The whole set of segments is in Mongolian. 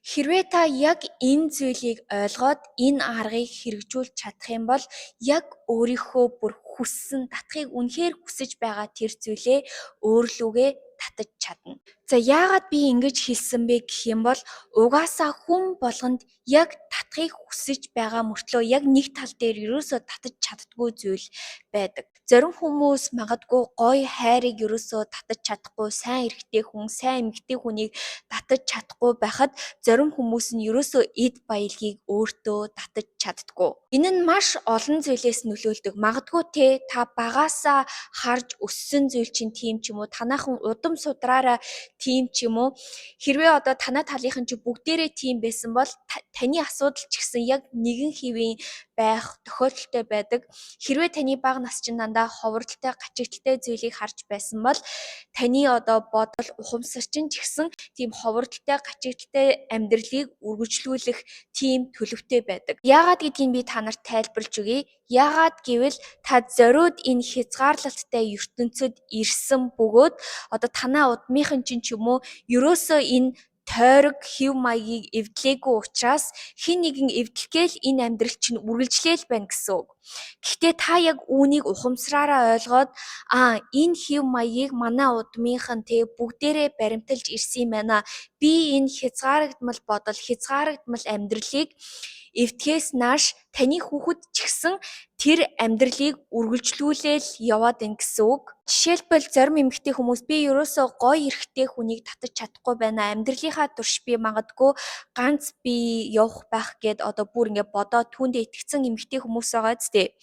Хэрвээ та яг энэ зүйлийг ойлгоод энэ аргыг хэрэгжүүлж чадах юм бол яг өөрийнхөө бүр хүссэн татахыг үнэхээр хүсэж байгаа тэр зүйлээ өөрлөгөө татаж чадна. За яагаад би ингэж хэлсэн бэ гэх юм бол угаасаа хүн болгонд яг татахыг хүсэж байгаа мөртлөө яг нэг тал дээр ерөөсөө татаж чаддгүй зүйл байдаг. Зарим хүмүүс магадгүй гоё хайрыг ерөөсөө татаж чадахгүй, сайн эрэгтэй хүн, сайн эмэгтэй хүнийг татаж чадахгүй байхад зарим хүмүүс нь ерөөсөө эд баялагийг өөртөө татаж чаддаггүй. Энэ нь маш олон зүйлээс нөлөөлдөг. Магадгүй та багаасаа харж өссөн зүйл чинь тийм ч юм уу, танаахан удам судраараа тийм ч юм уу. Хэрвээ одоо танай талынхан чи бүгдээрээ тийм байсан бол таны асуудал ч гэсэн яг нэгэн хэвийн байх тохиолдолтой байдаг. Хэрвээ таны бага нас чинь дандаа ховролтой, гачигдaltaй зүйлийг харж байсан бол таны одоо бодол, ухамсар чинь ч гэсэн тийм ховролтой, гачигдaltaй амьдралыг үргэлжлүүлэх тийм төлөвтэй байдаг. Яагаад гэдгийг би та нарт тайлбарлаж өгье. Яагаад гэвэл та зориуд энэ хязгаарлалттай ертөнцид ирсэн бөгөөд одоо танай удмынхан чинь ч юм уу ерөөсөө энэ тойрог хэв маягийг эвдлээгүй учраас хэн нэгэн эвдлэхгээл энэ амьдрал чинь үргэлжлээл байна гэсэн үг. Гэхдээ та яг үүнийг ухамсараараа ойлгоод энэ хэв маягийг манай удмынхан бүгдээрээ баримталж ирсэн юм байна. Би энэ хязгаарагдмал бодол, хязгаарагдмал амьдралыг эвдэхээс нааш таны хүүхэд ч гэсэн тэр амьдралыг үргэлжлүүлээл яваад байна гэсэн үг. Жишээлбэл зарим эмэгтэй хүмүүс би ерөөсөө гоё эрэгтэй хүнийг татаж чадахгүй байна. Амьдралынхаа турш би магадгүй ганц би явах байх гэд одоо бүр ингэ бодоод түүндээ итгэцэн эмэгтэй хүмүүс байгаа зү.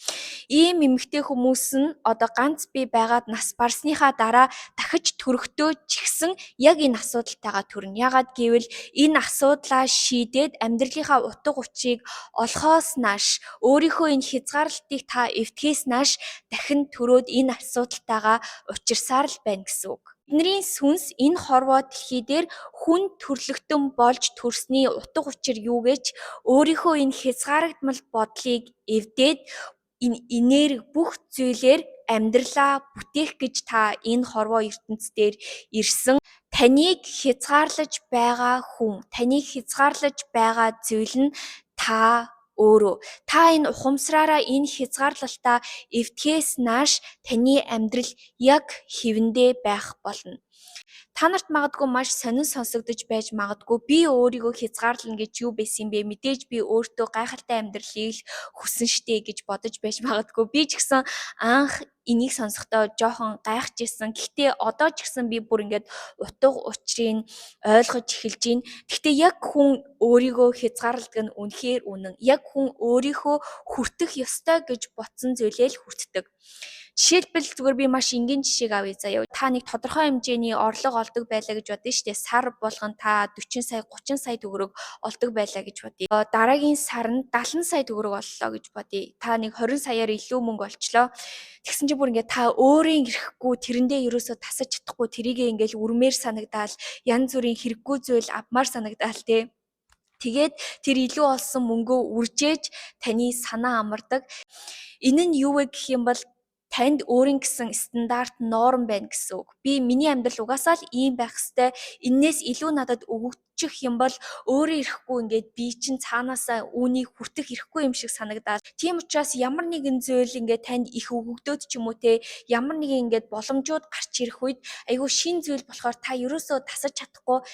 Ийм эмэгтэй хүмүүс нь одоо ганц би байгаад нас барсныхаа дараа дахиж төрөхдөө ч гэсэн яг энэ асуудалтайгаа төрнө. Ягаад гэвэл энэ асуудлаа шийдээд амьдралынхаа утга учирыг олохоос нааш өөрийнхөө энэ хязгаарлалтыг та эвдэхээс нааш дахин төрөөд энэ асуудалтайгаа учирсаар л байна гэсэн үг. Бидний сүнс энэ хорвоо дэлхий дээр хүн төрлөختөн болж төрсний утга учир юу гэж өөрийнхөө энэ хязгаарлагдмал бодлыг эвдээд энэ энерги бүх зүйлээр амьдралаа бүтээх гэж та энэ хорвоо ертөнц дээр ирсэн. Таныг хязгаарлаж байгаа хүн, таныг хязгаарлаж байгаа зүйл нь та өөрөө. Та энэ ухамсараараа энэ хязгаарлалтаа эвдэхээс нааш таны амьдрал яг хэвэндээ байх болно. Та нарт магадгүй маш сонин сонсогдож байж магадгүй би өөрийгөө хязгаарлана гэж юу байсан юм бэ? Мэдээж би өөртөө гайхалтай амьдралыг хүсэн штэ гэж бодож байж магадгүй. Би ч гэсэн анх энийг сонсохдоо жоохон гайхаж ирсэн. Гэхдээ одоо ч гэсэн би бүр ингээд утга учирыг ойлгож эхэлж байна. Гэхдээ яг хүн өөрийгөө хязгаарладаг нь үнэхээр үнэн. Яг хүн өөрийнхөө хүртэх ёстой гэж ботсон зүйлээ л хүртдэг. Жишээлбэл зүгээр би маш энгийн жишээг авъя заяа. Та нэг тодорхой хэмжээний орлого олдог байлаа гэж бодъё штэ. Сар болгон та 40 сая, 30 сая төгрөг олдог байлаа гэж бодъё. Дараагийн сарнд 70 сая төгрөг оллоо гэж бодъё. Та нэг 20 саяар илүү мөнгө олчлоо. Тэгсэн чинь бүр ингээд та өөрийн ирэхгүй тэрэндээ ерөөсөө тасаж чадахгүй тэрийгээ ингээл үрмээр санагдаал янз бүрийн хэрэггүй зүйл авмаар санагдаал те. Тэгээд тэр илүү олсон мөнгөө үржээж таны санаа амардаг. Энэ нь юу вэ гэх юм бол танд өөрийн гэсэн стандарт норм байна гэсэн үг. Миний амьдрал угаасаа л ийм байх хэвээр энээс илүү надад өгөгдчих юм бол өөрөө ирэхгүй ингээд би чинь цаанаасаа үүнийг хүртэх ирэхгүй юм шиг санагдаад. Тийм учраас ямар нэгэн зүйл ингээд танд их өгөгдөөд ч юм уу те ямар нэгэн ингээд боломжууд гарч ирэх үед айгүй шин зүйл болохоор та ерөөсөө тасаж чадахгүй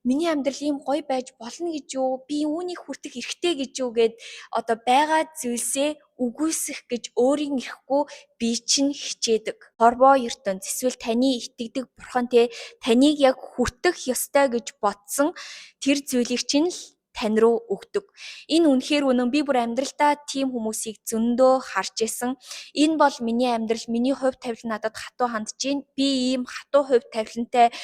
миний амьдрал ийм гоё байж болно гэж юу? Би үүнийг хүртэх эрхтэй гэж юу гэд одоо байгаа зүйлсээ үгүйсэх гэж өөрийн ирэхгүй би чинь хичээдэг. Хорвоо ертөнц эсвэл таны итгэдэг бурхан таныг яг хүртэх ёстой гэж бодсон тэр зүйлийг чинь л тань руу өгдөг. Энэ үнэхээр үнэн. Би бүр амьдралдаа тийм хүмүүсийг зөндөө харж исэн. Энэ бол миний амьдрал, миний хувь тавилан надад хатуу хандж байна. Би ийм хатуу хувь тавилантай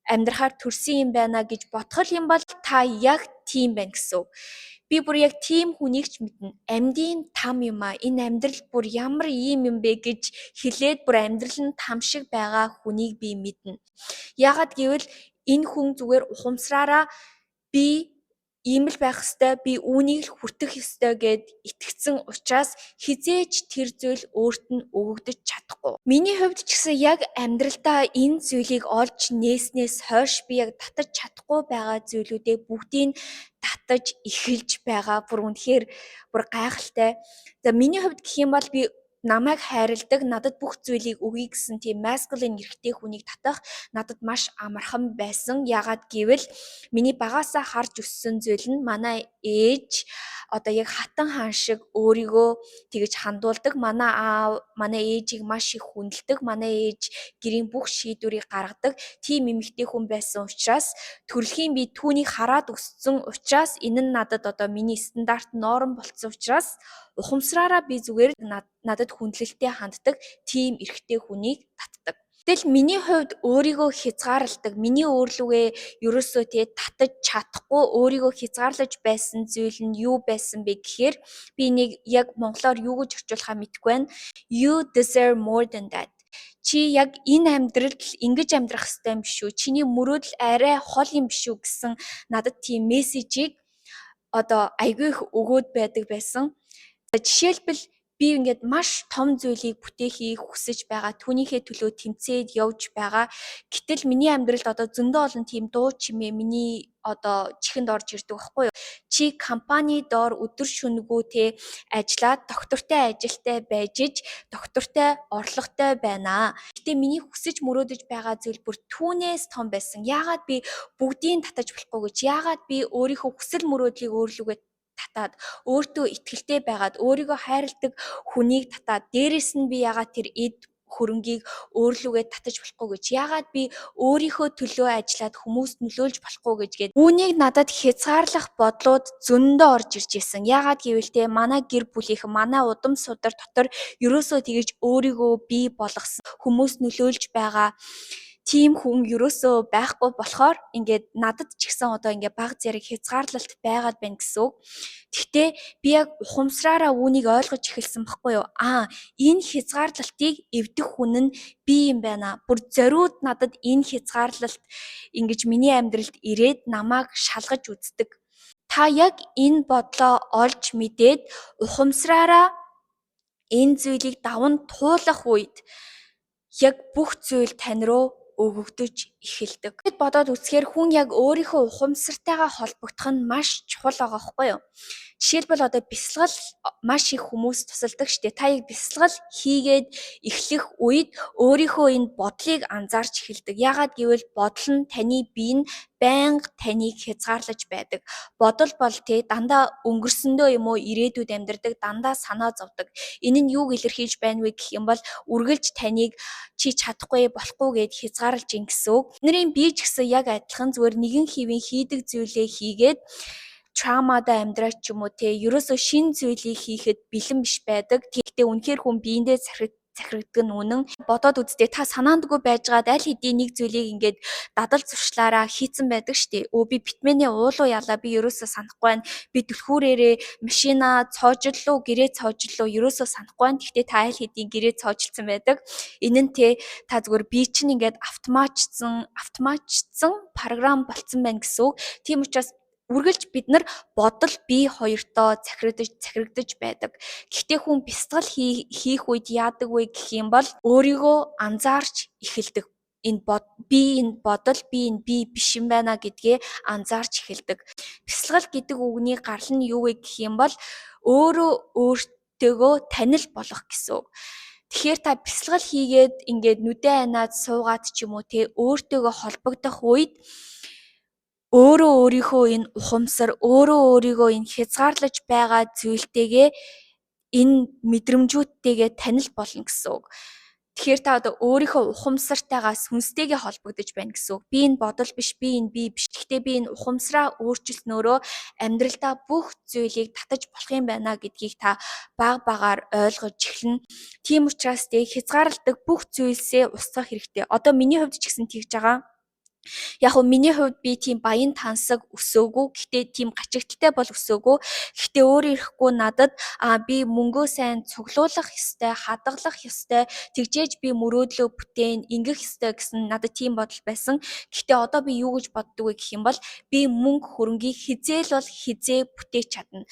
амьдрахаар төрсөн юм байна гэж бодхол юм бол та яг тийм байна гэсэн үг. Би бүр яг тийм хүнийг ч мэднэ. Амьдын там юм а. Энэ амьдрал бүр ямар ийм юм бэ гэж хэлээд бүр амьдрал нь там шиг байгаа хүнийг би мэднэ. Яагаад гэвэл энэ хүн зүгээр ухамсараараа би ийм л байх ёстой, би үүнийг л хүртэх ёстой гэд итгэсэн учраас хизээч тэр зүйл өөрт нь өгөгдөж чадахгүй. Миний хувьд ч гэсэн яг амьдралдаа энэ зүйлийг олж нээснээс хойш би яг татаж чадахгүй байгаа зүйлүүдээ бүгдийг татаж эхэлж байгаа. Бүр үнэхээр бүр гайхалтай. За миний хувьд гэх юм бол би намайг хайрладаг, надад бүх зүйлийг өгье гэсэн тийм masculine эрэгтэй хүнийг татах надад маш амархан байсан. Яагаад гэвэл миний багаасаа харж өссөн зүйл нь манай ээж одоо яг хатан хаан шиг өөрийгөө тэгж хандуулдаг. Манай аав, манай ээжийг маш их хүндэлдэг. Манай ээж гэрийн бүх шийдвэрийг гаргадаг. Тийм эмэгтэй хүн байсан учраас төрөлхийн би түүнийг хараад өссөн учраас энэ нь надад одоо миний стандарт норм болсон учраас ухамсараараа би зүгээр надад хүндлэлтэй ханддаг тийм эрэгтэй хүнийг татдаг. Гэтэл миний хувьд өөрийгөө хязгаарладаг, миний өөрлөгөө ерөөсөө татаж чадахгүй өөрийгөө хязгаарлаж байсан зүйл нь юу байсан бэ гэхээр би нэг яг монголоор юу гэж орчуулахаа мэдэхгүй байна. You deserve more than that. Чи яг энэ амьдралд ингэж амьдрах ёстой юм биш үү? Чиний мөрөөдөл арай хол юм биш үү гэсэн надад тийм мессежийг одоо айгүй их өгөөд байдаг байсан. Жишээлбэл би ингээд маш том зүйлийг бүтээхийг хүсэж байгаа. Түүнийхээ төлөө тэмцээд явж байгаа. Гэтэл миний амьдралд одоо зөндөө олон тийм дуу чимээ миний одоо чихэнд орж ирдэг байхгүй юу? Чи компани доор өдөр шөнөгүй ажиллаад доктортой ажилтай байж иж доктортой орлоготой байна. Гэтэ миний хүсэж мөрөөдөж байгаа зүйл бүр түүнээс том байсан. Яагаад би бүгдийг татаж болохгүй гэж? Яагаад би өөрийнхөө хүсэл мөрөөдлийг өөрлөгөө татаад өөртөө итгэлтэй байгаад өөрийгөө хайрладаг хүнийг татаад дээрэс нь би яагаад тэр эд хөрөнгийг өөрлөгөө татаж болохгүй гэж яагаад би өөрийнхөө төлөө ажиллаад хүмүүст нөлөөлж болохгүй гэд үүнийг надад хязгаарлах бодлууд зөндөө орж ирж исэн. Яагаад гэвэл манай гэр бүлийнхэн манай удам судар дотор ерөөсөө тэгэж өөрийгөө бий болгосон хүмүүст нөлөөлж байгаа тийм хүн ерөөсөө байхгүй болохоор ингээд надад ч гэсэн одоо ингээд баг зэрэг хязгаарлалт байгаад байна гэсэн үг. Гэхдээ би яг ухамсараараа үүнийг ойлгож эхэлсэн баггүй юу? Энэ хязгаарлалтыг эвдэх хүн нь би юм байна. Бүр зориуд надад энэ хязгаарлалт ингэж миний амьдралд ирээд намайг шалгаж үздэг. Та яг энэ бодлоо олж мэдээд ухамсараараа энэ зүйлийг даван туулах үед яг бүх зүйл тань руу өгөгдөж эхэлдэг. Бид бодоод үзэхээр хүн яг өөрийнхөө ухамсартайгаа холбогдох нь маш чухал байгаа байхгүй юу? Жишээлбэл одоо бясалгал маш их хүмүүс тусалдаг штэ. Та яг бясалгал хийгээд эхлэх үед өөрийнхөө энэ бодлыг анзаарч эхэлдэг. Яагаад гэвэл бодол нь таны бие нь байнга таныг хязгаарлаж байдаг. Бодол бол дандаа өнгөрсөндөө юм уу ирээдүйд амьдардаг, дандаа санаа зовдөг. Энэ нь юуг илэрхийлж байна вэ гэх юм бол үргэлж таныг чи чадахгүй болохгүй гэд хязгаарлаж ин гэсэн үг. Бидний бие ч гэсэн яг адилхан зүгээр нэгэн хэвийн хийдэг зүйлээ хийгээд траумада амьдраач ч юм уу ерөөсөө шин зүйлийг хийхэд бэлэн биш байдаг. Тэгтээ үнэхээр хүн биендээ захирагддаг нь үнэн. Бодоод үзтээ та санаандгүй байжгаад аль хэдийн нэг зүйлийг ингээд дадал зуршлаараа хийцэн байдаг штеп. Би битмэний уулуу ялаа би ерөөсөө санахгүй байна. Би түлхүүрээрээ машина цоожиллуу, гэрээ цоожиллуу ерөөсөө санахгүй байна. Гэхдээ та аль хэдийн гэрээ цоожилсан байдаг. Энэ нь та зүгээр би чинь ингээд автоматчсан програм болцсон байна гэсэн үг. Тийм учраас үргэлж бид нар бодол бие хоёртоо захирагдаж байдаг. Гэхдээ хүн бясалгал хийх үед яадаг вэ гэх юм бол өөрийгөө анзаарч эхэлдэг. Би энэ бодол би биш юм байна гэдгээ анзаарч эхэлдэг. Бясалгал гэдэг үгний гарал нь юу вэ гэх юм бол өөрөө өөртөөгөө танил болгох гэсэн үг. Тэгэхээр та бясалгал хийгээд ингээд нүдэ анаад суугаад ч юм уу өөртөөгөө холбогдох үед өөрөө өөрийнхөө энэ ухамсар, өөрөө өөрийгөө энэ хязгаарлаж байгаа зүйлтэйгээ энэ мэдрэмжүүдтэйгээ танил болно гэсэн үг. Тэгэхээр та одоо өөрийнхөө ухамсартайгаа сүнстэйгээ холбогдож байна гэсэн үг. Би энэ бодол биш, би энэ бие биш. Гэхдээ би энэ ухамсараа өөрчилснөөрөө амьдралдаа бүх зүйлийг татаж болох юм байна гэдгийг та баг багаар ойлгож эхэлнэ. Тийм учраас хязгаарладаг бүх зүйлсээ устгах хэрэгтэй. Одоо миний хувьд ч гэсэн тэгж байгаа. Яг нь миний хувьд би тийм баян тансаг өсөөгүй. Гэхдээ тийм гачигдaltaй бол өсөөгүй. Гэхдээ өөрөө ирэхгүй надад би мөнгөө сайн цуглуулах ёстой, хадгалах ёстой, тэгжээж би мөрөөдлөө бүтээн, ингэх ёстой гэсэн надад тийм бодол байсан. Гэхдээ одоо би юу гэж боддог вэ гэх юм бол би мөнгө хөрөнгийг хизээл бол хизээ бүтээж чадна.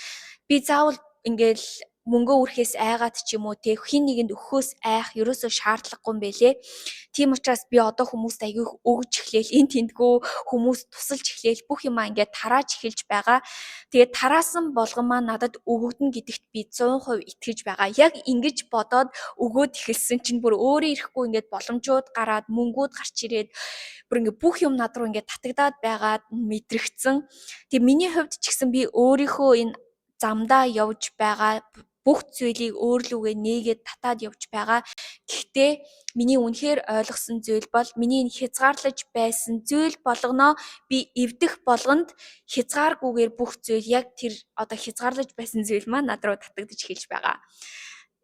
Би заавал ингээл мөнгөө үрхээс айгаад ч юм уу те хин нэгэнд өгөхөөс айх ерөөсөө шаардлагагүй юм бэлээ. Тийм учраас би одоо хүмүүст аягүй өгж эхлээл эн тэндгүү хүмүүс тусалж эхлээл бүх юмаа ингээд тарааж эхэлж байгаа. Тэгээд тараасан болгон маань надад өгөгдөн гэдэгт би 100% итгэж байгаа. Яг ингэж бодоод өгөөд эхэлсэн чинь бүр өөрөө ирэхгүй ингээд боломжууд гараад мөнгүүд гарч ирээд бүр ингээд бүх юм над руу ингээд татагдаад байгаад мэдрэгцэн. Тэг миний хувьд ч гэсэн би өөрийнхөө энэ замдаа явж байгаа бүх зүйлийг өөрлөгөө нээгээд татаад явж байгаа. Гэхдээ миний үнэхээр ойлгосон зүйл бол миний энэ хязгаарлаж байсан зүйл болгоноо би эвдэх болгонд хязгааргүйгээр бүх зүйл яг тэр одоо хязгаарлаж байсан зүйл маань над руу татагдаж эхэлж байгаа.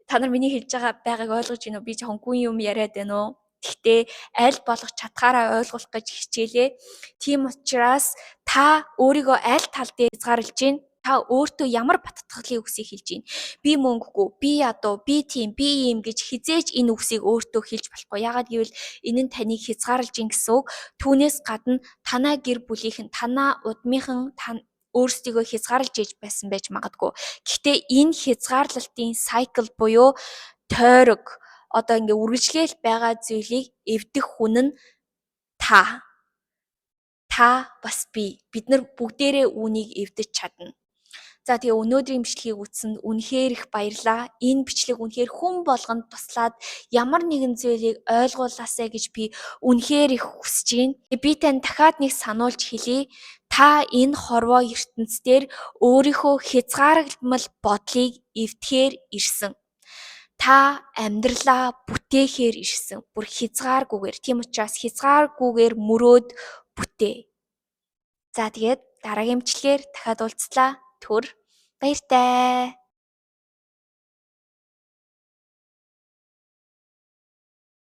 Та нар миний хэлж байгаа байгааг ойлгож байна уу? Би жоохон гүн юм яриад байна уу? Гэхдээ аль болох чадхаараа ойлгох гэж хичээлээ. Тийм учраас та өөрийгөө аль тал дээр хязгаарлаж байна? Та өөртөө ямар баттгалын үгсийг хэлж байна? Би мөнгөгүй, би ядуу, би тийм, би ийм гэж хизээж энэ үгсийг өөртөө хэлж болохгүй. Яагаад гэвэл энэ нь таныг хязгаарлаж ин гэсэн үг. Түүнээс гадна танаа гэр бүлийнхэн, танаа удмынхан өөрсдийгөө хязгаарлаж иж байсан байж магадгүй. Гэхдээ энэ хязгаарлалтын cycle буюу тойрог одоо ингээ үргэлжлээл байгаа зүйлийг эвдэх хүн нь та. Та бас би. Бид нар бүгдээрээ үүнийг эвдэж чадна. За тэгээ өнөөдрийн бичлэгийг үзсэнд үнэхээр их баярлалаа. Энэ бичлэг үнэхээр хүн болгонд туслаад ямар нэгэн зүйлийг ойлгуулаасай гэж би үнэхээр их хүсэж байна. Би тань дахиад нэг сануулж хэлье. Та энэ хорвоо ертөнцийн өөрийнхөө хязгаарлагмал бодлыг эвдэхээр ирсэн. Та амьдралаа бүтээхээр ирсэн. Бүр хязгааргүйгээр. Тийм учраас хязгааргүйгээр мөрөөд бүтээ. За тэгээд дараагийн бичлэгээр дахиад уулзлаа. Түр баяртай.